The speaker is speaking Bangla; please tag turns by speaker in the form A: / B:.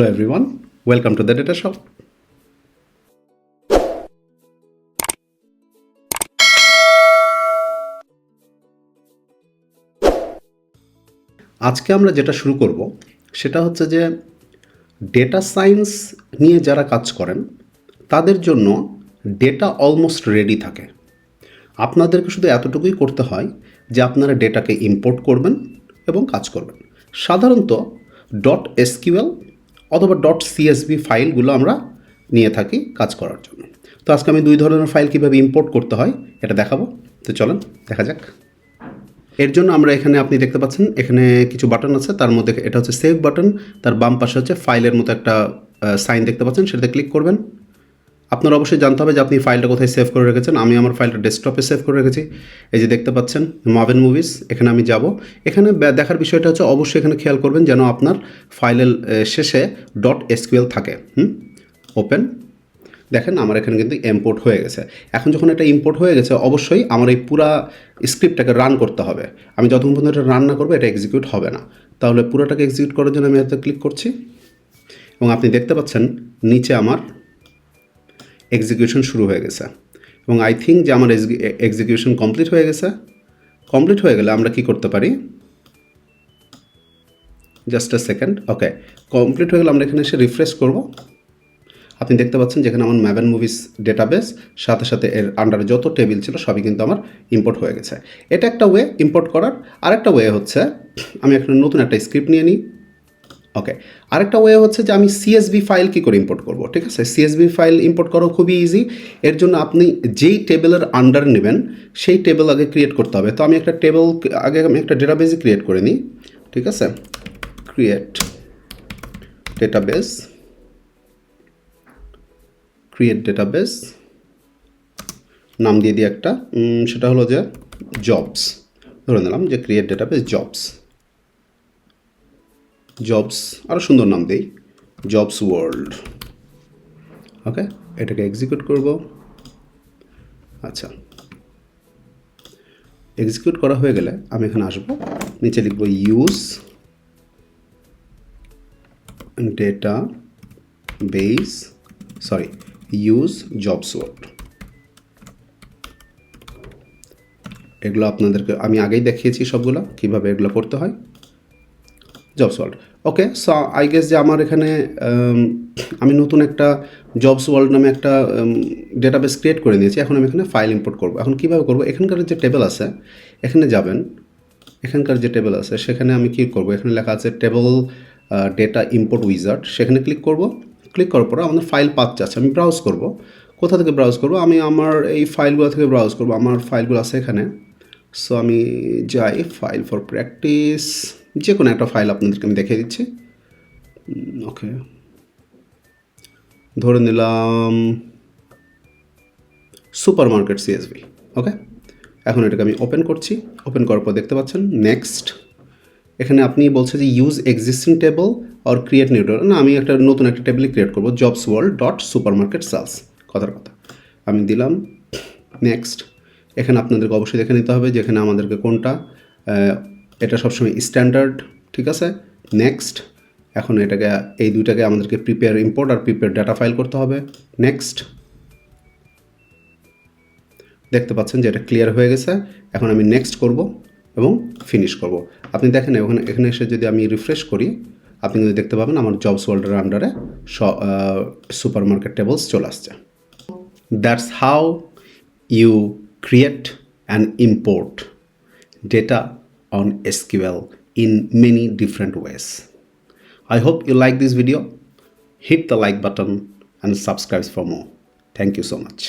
A: Hello everyone, welcome to the Data Shop. আজকে আমরা যেটা শুরু করব সেটা হচ্ছে যে ডেটা সায়েন্স নিয়ে যারা কাজ করেন তাদের জন্য ডেটা অলমোস্ট রেডি থাকে। আপনাদেরকে শুধু এতটুকুই করতে হয় যে আপনারা ডেটাকে ইম্পোর্ট করবেন এবং কাজ করবেন। সাধারণত .SQL অথবা .CSV ফাইলগুলো আমরা নিয়ে থাকি কাজ করার জন্য। তো আজকে আমি দুই ধরনের ফাইল কীভাবে ইম্পোর্ট করতে হয় এটা দেখাবো। তো চলেন দেখা যাক। এর জন্য আমরা এখানে আপনি দেখতে পাচ্ছেন এখানে কিছু বাটন আছে, তার মধ্যে এটা হচ্ছে সেভ বাটন, তার বাম পাশে হচ্ছে ফাইলের মতো একটা সাইন দেখতে পাচ্ছেন, সেটাতে ক্লিক করবেন। আপনার অবশ্যই জানতে হবে যে আপনি ফাইলটা কোথায় সেভ করে রেখেছেন। আমি আমার ফাইলটা ডেস্কটপে সেভ করে রেখেছি। এই যে দেখতে পাচ্ছেন মাভেন মুভিস, এখানে আমি যাব। এখানে দেখার বিষয়টা হচ্ছে অবশ্যই এখানে খেয়াল করবেন যেন আপনার ফাইলের শেষে .SQL থাকে। ওপেন, দেখেন আমার এখানে কিন্তু ইম্পোর্ট হয়ে গেছে। এখন যখন এটা ইম্পোর্ট হয়ে গেছে অবশ্যই আমার এই পুরা স্ক্রিপ্টটাকে রান করতে হবে। আমি যতক্ষণ পর্যন্ত এটা রান না করবো এটা এক্সিকিউট হবে না। তাহলে পুরোটাকে এক্সিকিউট করার জন্য আমি এতে ক্লিক করছি এবং আপনি দেখতে পাচ্ছেন নিচে আমার এক্সিকিউশন শুরু হয়ে গেছে এবং আই থিঙ্ক যে আমার এক্সিকিউশন কমপ্লিট হয়ে গেছে। কমপ্লিট হয়ে গেলে আমরা কি করতে পারি, জাস্ট আ সেকেন্ড। ওকে, কমপ্লিট হয়ে গেলে আমরা এখানে এসে রিফ্রেশ করব। আপনি দেখতে পাচ্ছেন যেখানে আমার ম্যাভেন মুভিস ডেটাবেস সাথে সাথে এর আন্ডারে যত টেবিল ছিল সবই কিন্তু আমার ইম্পোর্ট হয়ে গেছে। এটা একটা ওয়ে ইম্পোর্ট করার। আরেকটা ওয়ে হচ্ছে আমি এখন নতুন একটা স্ক্রিপ্ট নিয়ে নিই। ওকে, আরেকটা ওয়ে হচ্ছে যে আমি সিএসভি ফাইল কী করে ইম্পোর্ট করব। ঠিক আছে, সিএসভি ফাইল ইম্পোর্ট করাও খুবই ইজি। এর জন্য আপনি যেই টেবিলের আন্ডার নেবেন সেই টেবিল আগে ক্রিয়েট করতে হবে। তো আমি একটা টেবিল আগে আমি একটা ডেটাবেসই ক্রিয়েট করে নিই। ঠিক আছে, ক্রিয়েট ডেটাবেস, ক্রিয়েট ডেটাবেস নাম দিয়ে দিই একটা, সেটা হলো যে জবস। ধরে নিলাম যে ক্রিয়েট ডেটাবেস জবস, জবস আরও সুন্দর নাম দিই, জবস ওয়ার্ল্ড। ওকে, এটাকে এক্সিকিউট করব। আচ্ছা, এক্সিকিউট করা হয়ে গেলে আমি এখানে আসব, নিচে লিখব use data base, sorry use jobs world. এগুলো আপনাদেরকে আমি আগেই দেখিয়েছি সবগুলো কীভাবে এগুলো করতে হয়। Jobs world. Okay, so I guess যে আমার এখানে আমি নতুন একটা জবস ওয়ার্ল্ড নামে একটা ডেটাবেস ক্রিয়েট করে নিয়েছি। এখন আমি এখানে ফাইল ইম্পোর্ট করব। এখন কীভাবে করব, এখানকার যে টেবিল আছে এখানে যাবেন, এখানকার যে টেবিল আছে সেখানে আমি কী করব, এখানে লেখা আছে টেবল ডেটা ইম্পোর্ট উইজার্ড, সেখানে ক্লিক করব। ক্লিক করার পরে আমাদের ফাইল পাথ চাচ্ছে, আমি ব্রাউজ করব। কোথা থেকে ব্রাউজ করব, আমি আমার এই ফাইলগুলো থেকে ব্রাউজ করব। আমার ফাইলগুলো আছে এখানে। সো আমি যাই ফাইল ফর প্র্যাকটিস, যে কোনো একটা ফাইল আপনাদেরকে আমি দেখিয়ে দিচ্ছি। ওকে, ধরে নিলাম সুপার মার্কেট সিএসভি। ওকে, এখন এটাকে আমি ওপেন করছি। ওপেন করার পর দেখতে পাচ্ছেন নেক্সট, এখানে আপনি বলছে যে use existing table or create new table. না, আমি একটা নতুন একটা টেবিল ক্রিয়েট করবো, jobs world dot super market sales. কথার কথা আমি দিলাম নেক্সট। এখানে আপনাদেরকে অবশ্যই দেখে নিতে হবে যেখানে আমাদেরকে কোনটা, এটা সবসময় স্ট্যান্ডার্ড। ঠিক আছে, নেক্সট। এখন এটাকে এই দুইটাকে আমাদেরকে প্রিপেয়ার ইম্পোর্ট আর প্রিপেয়ার ডাটা ফাইল করতে হবে। নেক্সট, দেখতে পাচ্ছেন যে এটা ক্লিয়ার হয়ে গেছে। এখন আমি নেক্সট করব এবং ফিনিশ করব। আপনি দেখেন এখানে এসে যদি আমি রিফ্রেশ করি আপনি কিন্তু দেখতে পাবেন আমার জবস ওয়ার্ল্ডের আন্ডারে সুপার মার্কেট টেবলস চলে আসছে। That's how you create and import data on SQL in many different ways. I hope you like this video. Hit the like button and subscribe for more. Thank you so much.